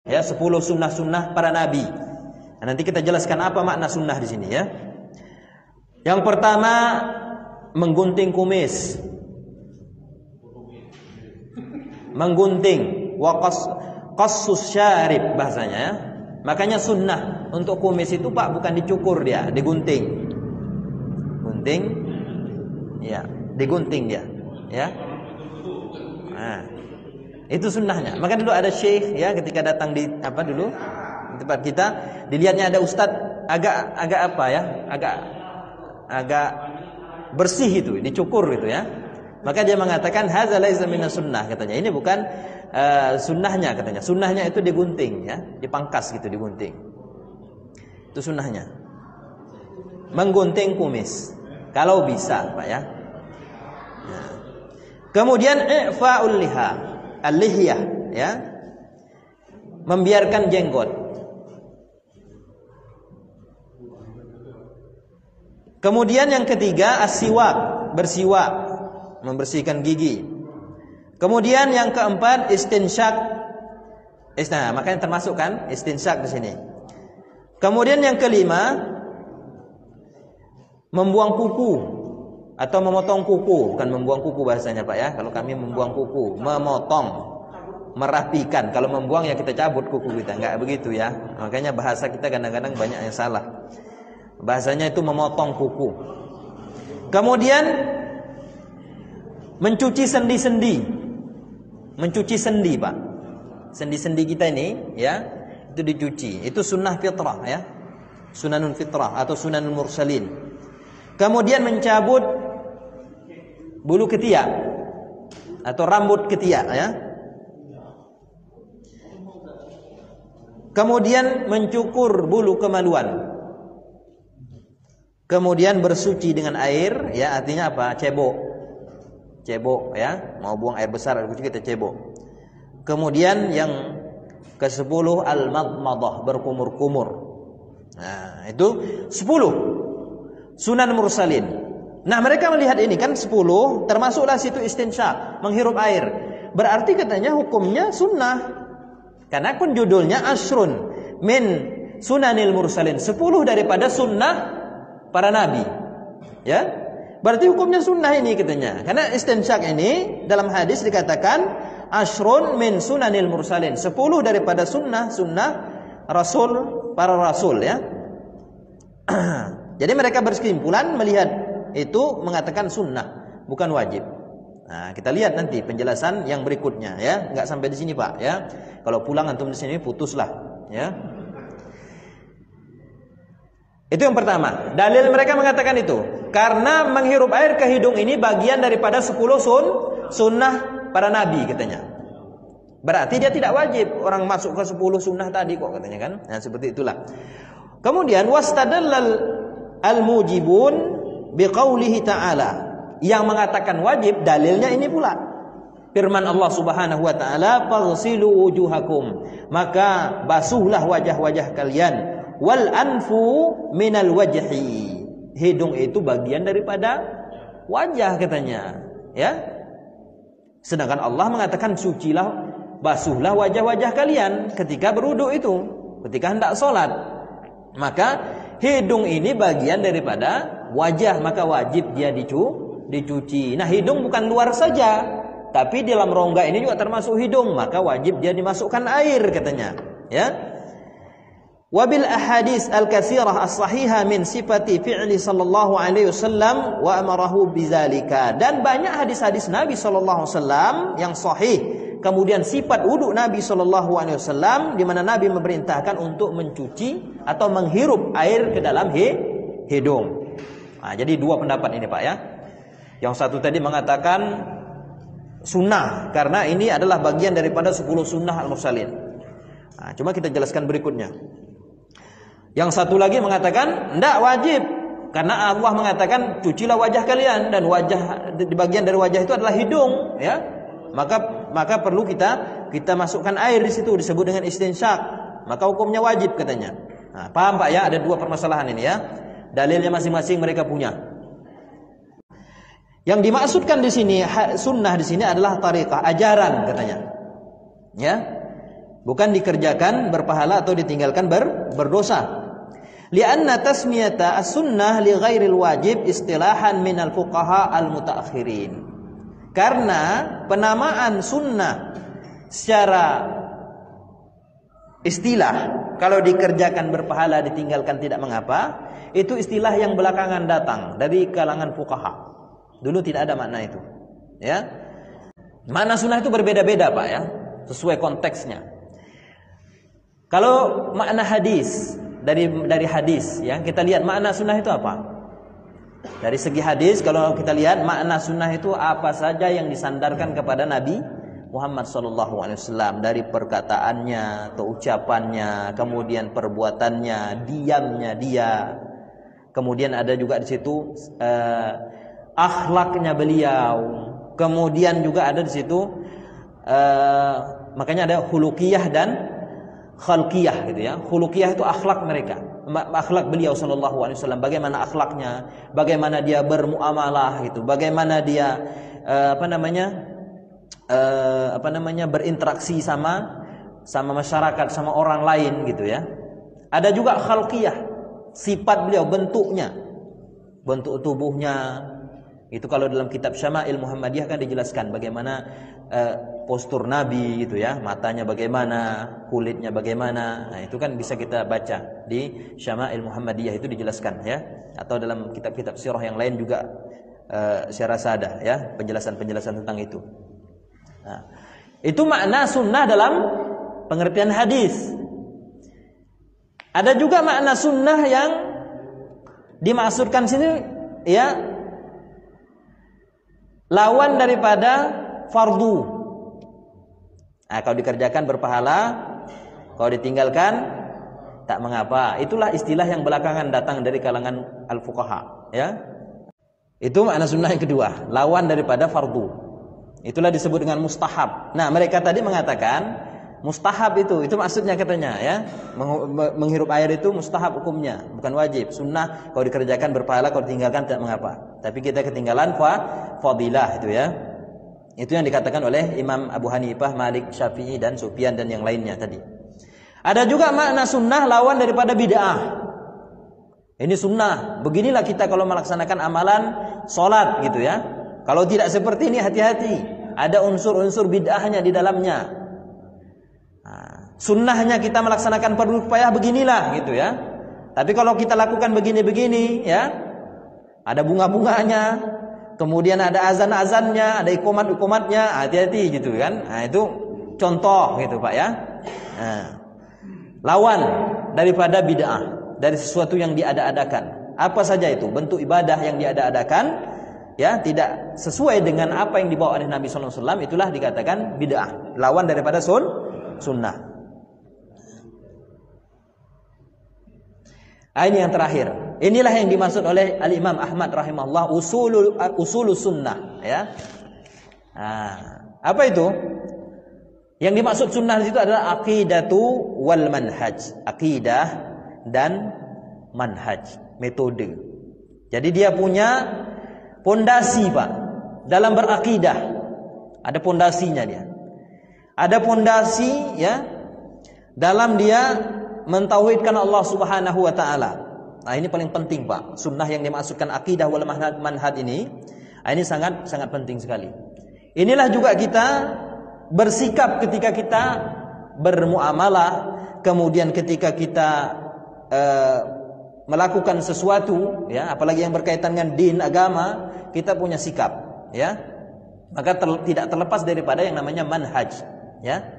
Ya, 10 sunnah-sunnah para nabi. Nah, nanti kita jelaskan apa makna sunnah di sini ya. Yang pertama, menggunting kumis. Menggunting, wa qassus syarib bahasanya ya. Makanya sunnah untuk kumis itu Pak bukan dicukur dia, digunting. Gunting. Ya, digunting dia, ya. Nah, itu sunnahnya. Maka dulu ada syekh ya ketika datang di apa dulu di tempat kita, dilihatnya ada ustadz agak apa ya, agak bersih itu, dicukur gitu ya. Maka dia mengatakan hadza laisa minas sunnah katanya. Ini bukan sunnahnya katanya. Sunnahnya itu digunting ya, dipangkas gitu, digunting. Itu sunnahnya. Menggunting kumis kalau bisa, Pak ya. Nah. Kemudian i'fa'ul liha, al-lihyah ya. Membiarkan jenggot. Kemudian yang ketiga as-siwak, bersiwak, membersihkan gigi. Kemudian yang keempat istinsyak. Nah, makanya termasuk kan istinsyak di sini. Kemudian yang kelima membuang kuku atau memotong kuku, bukan membuang kuku bahasanya Pak ya. Kalau kami membuang kuku, memotong, merapikan. Kalau membuang ya kita cabut kuku kita, enggak begitu ya. Makanya bahasa kita kadang-kadang banyak yang salah. Bahasanya itu memotong kuku. Kemudian mencuci sendi-sendi. Mencuci sendi, Pak. Sendi-sendi kita ini ya, itu dicuci. Itu sunnah fitrah ya. Sunanun fitrah atau sunanul mursalin. Kemudian mencabut bulu ketiak atau rambut ketiak ya. Kemudian mencukur bulu kemaluan. Kemudian bersuci dengan air ya, artinya apa? Cebok. Cebok ya, mau buang air besar air kecil kita cebok. Kemudian yang ke-10 al-madmadah, berkumur-kumur. Nah, itu 10 sunan mursalin. Nah, mereka melihat ini kan 10, termasuklah situ istinsyak, menghirup air. Berarti katanya hukumnya sunnah. Karena pun judulnya asrun min sunanil mursalin, 10 daripada sunnah para nabi. Ya? Berarti hukumnya sunnah ini katanya. Karena istinsyak ini dalam hadis dikatakan asrun min sunanil mursalin, 10 daripada sunnah rasul, para rasul ya. Jadi mereka berkesimpulan melihat itu mengatakan sunnah, bukan wajib. Nah, kita lihat nanti penjelasan yang berikutnya ya. Enggak sampai di sini, Pak ya. Kalau pulang antum di sini putuslah ya. Itu yang pertama. Dalil mereka mengatakan itu karena menghirup air ke hidung ini bagian daripada 10 sunnah para nabi katanya. Berarti dia tidak wajib orang masuk ke 10 sunnah tadi kok katanya kan. Nah, seperti itulah. Kemudian wastadallal al-mujibun biqaulihi ta'ala. Yang mengatakan wajib dalilnya ini pula. Firman Allah Subhanahu wa taala, "Faghsilu wujuhakum." Maka basuhlah wajah-wajah kalian. Wal anfu minal wajhi. Hidung itu bagian daripada wajah katanya, ya. Sedangkan Allah mengatakan sucilah, basuhlah wajah-wajah kalian ketika berwudu itu, ketika hendak sholat. Maka hidung ini bagian daripada wajah, maka wajib dia dicuci. Nah, hidung bukan luar saja, tapi dalam rongga ini juga termasuk hidung, maka wajib dia dimasukkan air katanya, ya. Wabil ahadits al-katsirah as-sahihah min sifati fi'li sallallahu alaihi wasallam wa amarahu bidzalika. Dan banyak hadis-hadis Nabi sallallahu alaihi wasallam yang sahih. Kemudian sifat wudu Nabi sallallahu alaihi wasallam di mana Nabi memerintahkan untuk mencuci atau menghirup air ke dalam hidung. Nah, jadi dua pendapat ini, Pak ya. Yang satu tadi mengatakan sunnah karena ini adalah bagian daripada 10 sunnah al-mursalin. Nah, cuma kita jelaskan berikutnya. Yang satu lagi mengatakan tidak wajib karena Allah mengatakan cucilah wajah kalian dan wajah di bagian dari wajah itu adalah hidung ya. Maka perlu kita masukkan air di situ disebut dengan istinsyak. Maka hukumnya wajib katanya. Nah, paham Pak ya, ada dua permasalahan ini ya. Dalilnya masing-masing mereka punya. Yang dimaksudkan di sini sunnah di sini adalah tariqah, ajaran katanya. Ya. bukan dikerjakan berpahala atau ditinggalkan berdosa. Lianna tasmiyata as-sunnah li ghairil wajib istilahan minal fuqaha al-mutaakhirin. Karena penamaan sunnah secara istilah, kalau dikerjakan berpahala, ditinggalkan tidak mengapa, itu istilah yang belakangan datang dari kalangan fuqaha. Dulu tidak ada makna itu. Ya. Makna sunnah itu berbeda-beda, Pak, ya, sesuai konteksnya. Kalau makna hadis, dari hadis, ya, kita lihat makna sunnah itu apa? Dari segi hadis, kalau kita lihat makna sunnah itu apa saja yang disandarkan kepada Nabi Muhammad SAW, dari perkataannya atau ucapannya, kemudian perbuatannya, diamnya dia, kemudian ada juga di situ akhlaknya beliau, kemudian juga ada di situ makanya ada khuluqiyah dan khalqiyah gitu ya. Khuluqiyah itu akhlak mereka, akhlak beliau SAW, bagaimana akhlaknya, bagaimana dia bermuamalah gitu, bagaimana dia berinteraksi sama masyarakat, sama orang lain gitu ya. Ada juga khalqiyah, sifat beliau, bentuknya, bentuk tubuhnya. Itu kalau dalam kitab Syama'il Muhammadiyah kan dijelaskan bagaimana postur Nabi gitu ya, matanya bagaimana, kulitnya bagaimana. Nah, itu kan bisa kita baca di Syama'il Muhammadiyah, itu dijelaskan ya. Atau dalam kitab-kitab sirah yang lain juga saya rasa ada ya penjelasan-penjelasan tentang itu. Nah, itu makna sunnah dalam pengertian hadis. Ada juga makna sunnah yang dimaksudkan sini ya, lawan daripada fardu. Nah, kalau dikerjakan berpahala, kalau ditinggalkan tak mengapa. Itulah istilah yang belakangan datang dari kalangan al-fuqaha ya. Itu makna sunnah yang kedua, lawan daripada fardu. Itulah disebut dengan mustahab. Nah, mereka tadi mengatakan mustahab itu maksudnya katanya ya, menghirup air itu mustahab hukumnya, bukan wajib. Sunnah kalau dikerjakan berpahala, kalau ditinggalkan tidak mengapa. Tapi kita ketinggalan fadilah itu ya. Itu yang dikatakan oleh Imam Abu Hanifah, Malik, Syafi'i dan Sufyan dan yang lainnya tadi. Ada juga makna sunnah lawan daripada bid'ah. Ini sunnah, beginilah kita kalau melaksanakan amalan sholat gitu ya. Kalau tidak seperti ini hati-hati, ada unsur-unsur bid'ahnya di dalamnya. Nah, sunnahnya kita melaksanakan fardu kifayah beginilah gitu ya. Tapi kalau kita lakukan begini-begini ya, ada bunga-bunganya, kemudian ada azan-azannya, ada ikomat-ikomatnya, hati-hati gitu kan. Nah, itu contoh gitu Pak ya. Nah, lawan daripada bid'ah, dari sesuatu yang diada-adakan. Apa saja itu? Bentuk ibadah yang diada-adakan ya, tidak sesuai dengan apa yang dibawa oleh Nabi SAW, itulah dikatakan bid'ah, lawan daripada sunnah. Ini yang terakhir. Inilah yang dimaksud oleh Al-Imam Ahmad rahimahullah usulus sunnah ya. Nah, apa itu? Yang dimaksud sunnah itu adalah aqidatu wal manhaj. Aqidah dan manhaj, metode. Jadi dia punya pondasi Pak dalam berakidah. Ada pondasinya dia. Ada pondasi ya dalam dia mentauhidkan Allah Subhanahu wa taala. Nah, ini paling penting Pak. Sunnah yang dimaksudkan akidah wal manhaj ini sangat sangat penting sekali. Inilah juga kita bersikap ketika kita bermuamalah, kemudian ketika kita melakukan sesuatu ya, apalagi yang berkaitan dengan din agama, kita punya sikap ya. Maka tidak terlepas daripada yang namanya manhaj ya.